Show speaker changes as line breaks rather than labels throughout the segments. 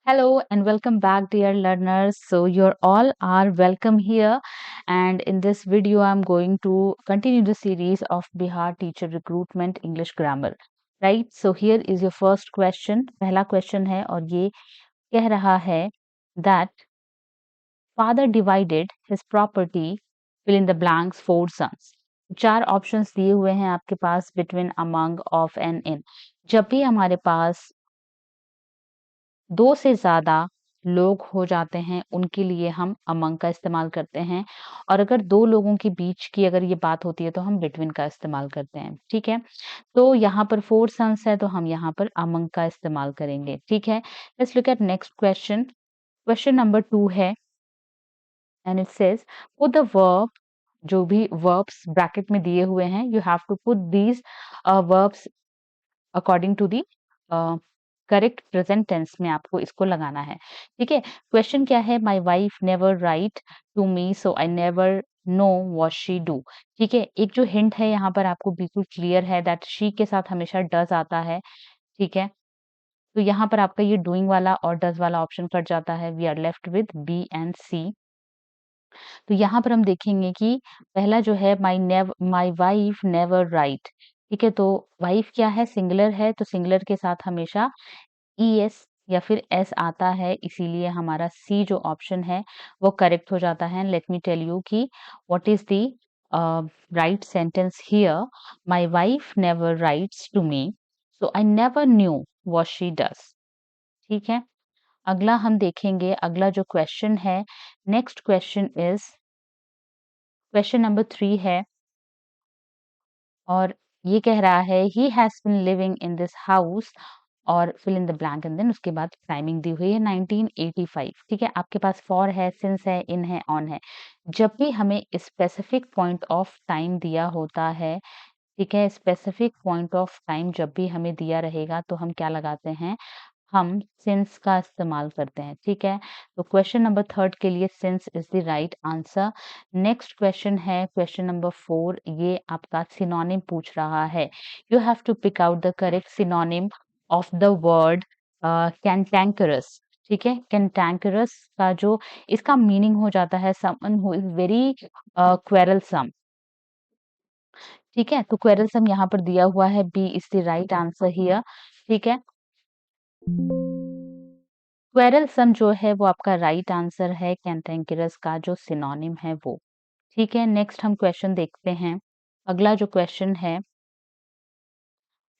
Hello and welcome back, dear learners. So, you're all are welcome here. And in this video, I'm going to continue the series of Bihar Teacher Recruitment English Grammar. Right? So, here is your first question. पहला question है और ये कह रहा है that father divided his property, fill in the blanks, 4 sons. चार options दिए हुए हैं आपके पास between, among, of and in. जब भी हमारे पास दो से ज़्यादा लोग हो जाते हैं, उनके लिए हम अमंग का इस्तेमाल करते हैं और अगर 2 लोगों के बीच की अगर ये बात होती है, तो हम बिटवीन का इस्तेमाल करते हैं, ठीक है? तो यहाँ पर 4 सन्स है, तो हम यहाँ पर अमंग का इस्तेमाल करेंगे, ठीक है? Let's look at next question. Question number 2 है and it says put the verb जो भी वर्ब्स ब्रैकेट में दिए हुए हैं, you have to put these verbs according to the correct present tense में आपको इसको लगाना है, ठीक है? क्वेश्चन क्या है? My wife never write to me so I never know what she do. ठीक है? एक जो हिंट है यहाँ पर आपको बिल्कुल क्लियर है दैट शी के साथ हमेशा डज आता है, ठीक है? तो यहाँ पर आपका ये डूइंग वाला और डज वाला ऑप्शन कट जाता है। We are left with B and C. तो यहाँ पर हम देखेंगे कि पहला जो है माय वाइफ नेवर राइट, ठीक है? तो वाइफ क्या है? सिंगुलर है, तो सिंगुलर के साथ हमेशा ईएस या फिर एस आता है, इसीलिए हमारा सी जो ऑप्शन है वो करेक्ट हो जाता है। लेट मी टेल यू कि what is the right sentence here. My wife never writes to me so I never knew what she does. ठीक है? अगला हम देखेंगे, अगला जो क्वेश्चन है, next question is question number 3 है और ये कह रहा है he has been living in this house और fill in the blank and then उसके बाद टाइमिंग दी हुई है 1985। ठीक है? आपके पास फॉर है, सिंस है, इन है, ऑन है। जब भी हमें स्पेसिफिक पॉइंट ऑफ टाइम दिया होता है, ठीक है? स्पेसिफिक पॉइंट ऑफ टाइम जब भी हमें दिया रहेगा तो हम क्या लगाते हैं? हम सिंस का इस्तेमाल करते हैं, ठीक है? तो क्वेश्चन नंबर 3 के लिए since is the right answer. Next question है क्वेश्चन नंबर 4, ये आपका सिनोनिम पूछ रहा है। You have to pick out the correct synonym of the word cantankerous. ठीक है? कैंटैंकरस का जो इसका मीनिंग हो जाता है someone who is very quarrelsome. ठीक है? तो क्वेरलसम यहाँ पर दिया हुआ है, B is the right answer here. ठीक है? क्वेरलसम जो है वो आपका राइट आंसर है, कैंटेंकरस का जो सिनोनिम है वो। ठीक है? नेक्स्ट हम क्वेश्चन देखते हैं। अगला जो क्वेश्चन है,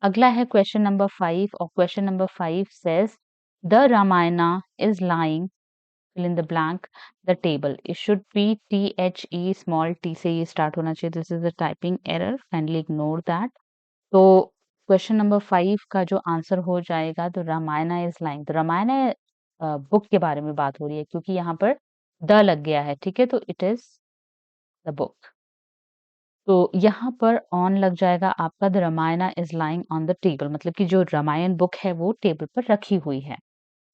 अगला है क्वेश्चन नंबर 5 और question number 5 says the Ramayana is lying fill in the blank the table. It should be THE small t से ये स्टार्ट होना चाहिए। This is a typing error, kindly ignore that. तो क्वेश्चन नंबर 5 का जो answer हो जाएगा, तो रामायणा इज लाइंग, तो रामायणा बुक के बारे में बात हो रही है क्योंकि यहाँ पर द लग गया है, ठीक है? तो इट इज द बुक। तो यहाँ पर ऑन लग जाएगा आपका, the Ramayana is lying on the table, मतलब कि जो रामायण बुक है वो टेबल पर रखी हुई है।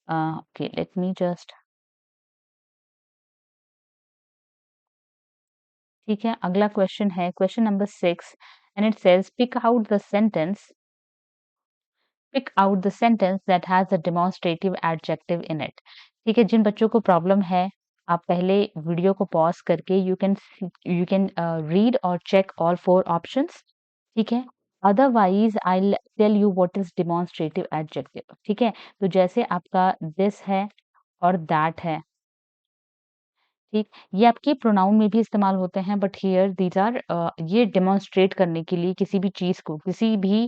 ओके, लेट मी जस्ट, ठीक है? अगला क्वेश्चन है question number 6 and it says pick out the sentence that has a demonstrative adjective in it। ठीक है? जिन बच्चों को प्रॉब्लम है, आप पहले वीडियो को पॉज करके यू कैन रीड और चेक ऑल 4 ऑप्शंस। ठीक है? Otherwise I tell you what is demonstrative adjective. ठीक है? तो जैसे आपका दिस है और दैट है, ठीक? ये आपके प्रोनाउन में भी इस्तेमाल होते हैं, बट हियर दीज आर ये डेमोन्स्ट्रेट करने के लिए किसी भी चीज़ को, किसी भी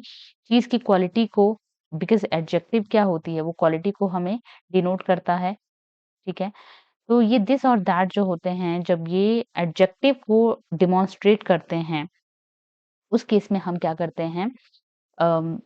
चीज़ की क्वालिटी को, बिकॉज़ एडजेक्टिव क्या होती है? वो क्वालिटी को हमें डिनोट करता है, ठीक है? तो ये दिस और दैट जो होते हैं, जब ये एडजेक्टिव को डेमोन्स्ट्रेट करते हैं, उस केस में हम क्या करते हैं? अम,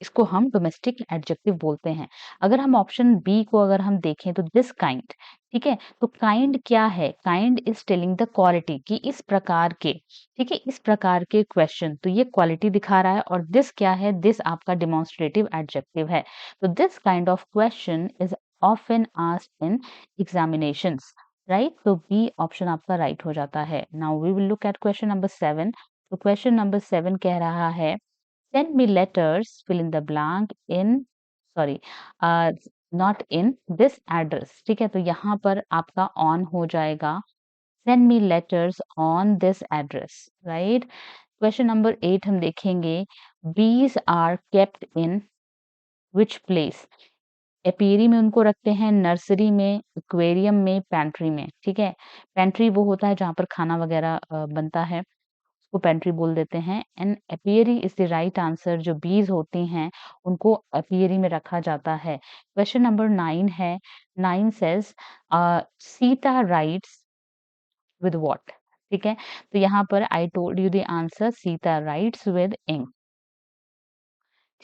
इसको हम डोमेस्टिक एडजेक्टिव बोलते हैं। अगर हम ऑप्शन बी को अगर हम देखें, तो दिस काइंड, ठीक है? तो काइंड क्या है? Kind is telling the quality कि इस प्रकार के, ठीक है? इस प्रकार के क्वेश्चन, तो ये क्वालिटी दिखा रहा है और दिस क्या है? दिस आपका डेमोन्स्ट्रेटिव एडजेक्टिव है। तो this kind of question is often asked in examinations, right? तो बी ऑप्शन आपका राइट हो जाता है। Now we will look at question number 7। तो क्वेश्चन नंबर 7 कह रहा है send me letters fill in the blank in sorry not in this address. ठीक है, तो यहाँ पर आपका ऑन हो जाएगा, send me letters on this address, right. Question number 8 हम देखेंगे, bees are kept in which place. Apiary में उनको रखते हैं, नर्सरी में, एक्वेरियम में, पेंट्री में। ठीक है, पेंट्री वो होता है जहाँ पर खाना वगैरह बनता है, उसको पेंट्री बोल देते हैं। And apiary is the right answer. जो बीज होती हैं उनको एपियरी में रखा जाता है। क्वेश्चन नंबर 9 है, 9 says Sita writes with what. ठीक है, तो यहाँ पर I told you the answer, Sita writes with ink.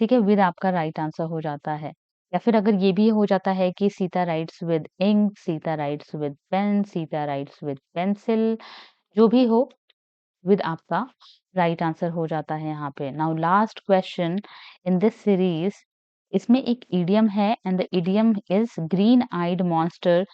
ठीक है, विद आपका राइट आंसर हो जाता है। या फिर अगर ये भी हो जाता है कि Sita writes with ink, Sita writes with pen, Sita writes with pencil, जो भी हो, विद आपका राइट आंसर हो जाता है यहाँ पे। Now last question in this series, इसमें एक इडियम है and the idiom is green eyed monster